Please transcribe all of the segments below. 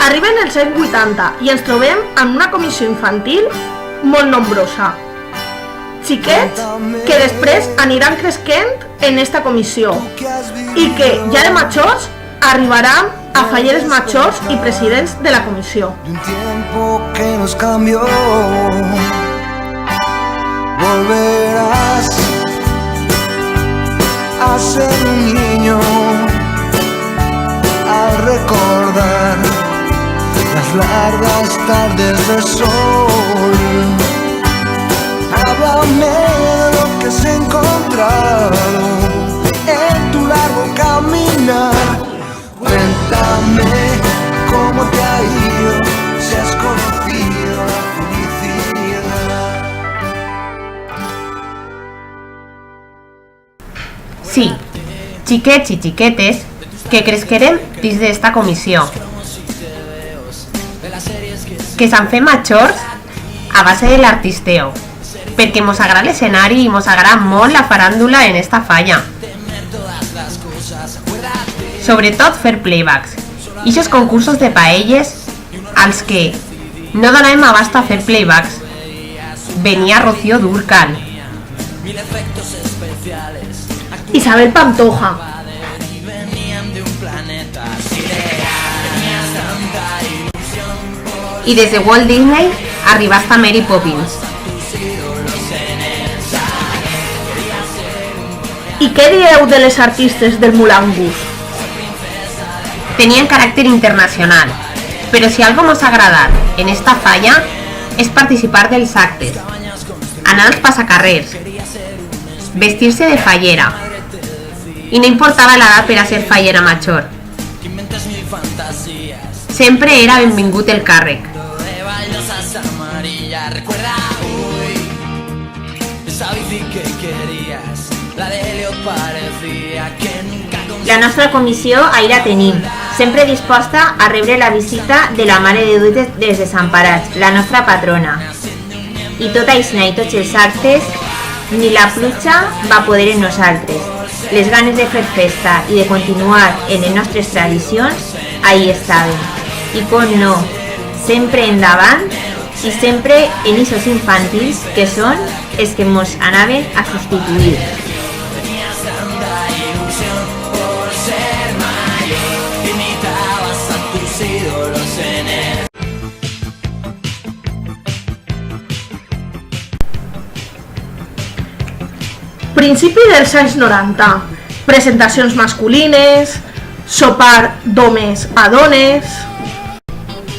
Arriben els anys 80 i ens trobem amb una comissió infantil molt nombrosa. Xiquets que després aniran cresquent en esta comissió i que ja de majors arribaran a falleres majors i presidents de la comissió. De un tiempo que nos cambió, volverás a ser un niño al recordar las largas tardes de sol. Háblame de lo que has encontrado en tu largo caminar. Cuéntame cómo te ha ido, si has conocido la felicidad. Sí, xiquets i xiquetes que cresquerem dins d'esta comissió, que s'han fet majors a base de l'artisteo, perquè mos agrada l'escenari i mos agrada molt la faràndula en esta falla. Sobretot fer playbacks, ixos concursos de paelles als que no donàvem abast a fer playbacks. Venia Rocío Dúrcal, Isabel Pantoja, i des de Walt Disney arriba hasta Mary Poppins. I què dieu de les artistes del Mulangus? Tenien caràcter internacional, però si algo mos ha agradat en esta falla és participar dels actes, anar als passacarrers, vestir-se de fallera, i no importava l'edat per a ser fallera major. Sempre era benvingut el càrrec. La nostra comissió ahir la tenim, sempre disposta a rebre la visita de la Mare de Déu dels Desemparats, la nostra patrona. I tot això i tots els actes, ni la pluja va poder en nosaltres. Les ganes de fer festa i de continuar en les nostres tradicions, ahí estaven. I com no, sempre endavant i sempre en eixos infantils que són els que mos anaven a substituir. Principi dels anys 90, presentacions masculines, sopar d'homes a dones.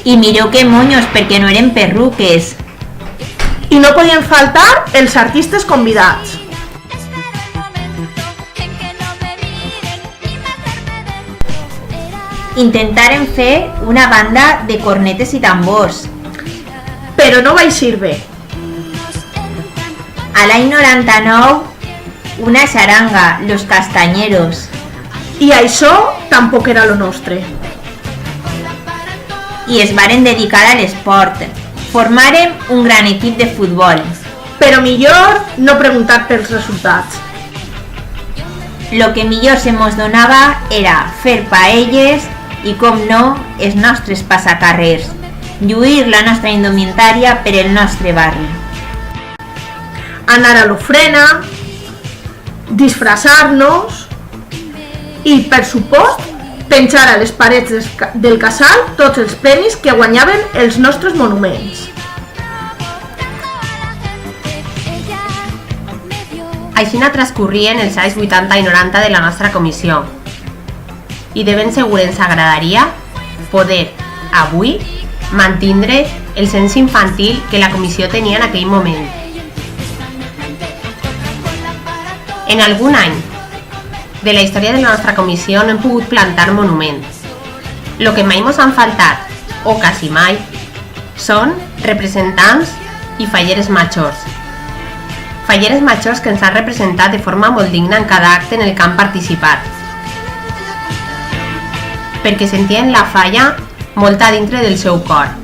I mireu que moños, perquè no eren perruques. I no podien faltar els artistes convidats. Intentaren fer una banda de cornetes i tambors. Però no vaig servir. A l'any 99, una xaranga, Los Castañeros. I això tampoc era lo nostre. I es varen dedicar a l'esport. Formaren un gran equip de futbol. Però millor no preguntar pels resultats. Lo que millor se mos donava era fer paelles i, com no, els nostres passacarrers. Lluir la nostra indumentària per el nostre barri. Anar a l'ofrena, disfressar-nos i, per supost, penjar a les parets del casal tots els premis que guanyaven els nostres monuments. Així transcorrien els anys 80 i 90 de la nostra comissió. I de ben segur ens agradaria poder, avui, mantindre el sens infantil que la comissió tenia en aquell moment. En algun any de la història de la nostra comissió no hem pogut plantar monuments. Lo que mai mos han faltat, o quasi mai, són representants i falleres majors. Falleres majors que ens han representat de forma molt digna en cada acte en el que han participat. Perquè sentien la falla molt a dintre del seu cor.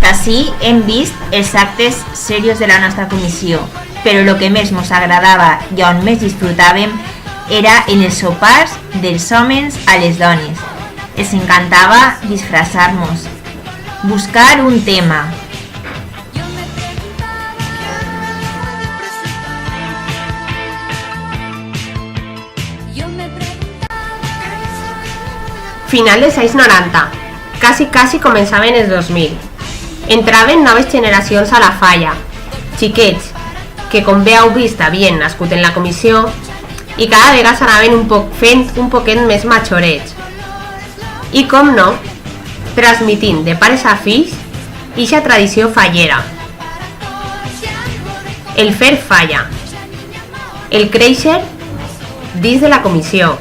Ací hem vist els actes serios de la nostra comissió, però el que més ens agradava i on més disfrutàvem era en els sopars dels homes a les dones. Els encantava disfressar-nos, buscar un tema. Final dels anys 90, quasi començaven els 2000. Entraven noves generacions a la falla, xiquets que, com bé heu vist, havien nascut en la comissió i cada vegada s'anaven fent un poquet més majorets. I, com no, transmitint de pares a fills ixa tradició fallera. El fer falla, el créixer dins de la comissió.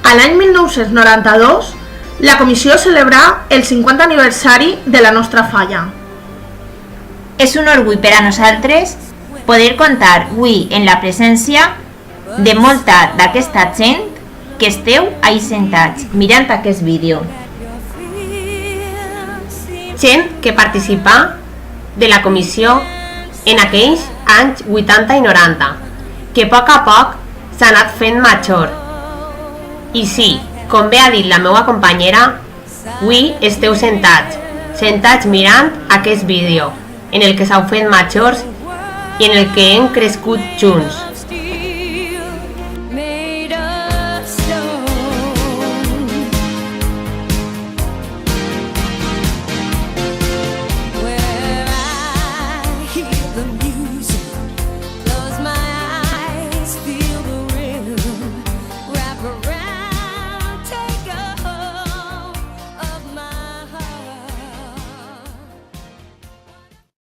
A l'any 1992, la comissió celebrà el 50 aniversari de la nostra falla. És un orgull per a nosaltres poder comptar avui en la presència de molta d'aquesta gent que esteu ahí sentats mirant aquest vídeo. Gent que participà de la comissió en aquells anys 80 i 90, que a poc s'ha anat fent major. I sí, com bé ha dit la meva companyera, avui esteu sentats mirant aquest vídeo, en el que s'heu fet majors i en el que hem crescut junts.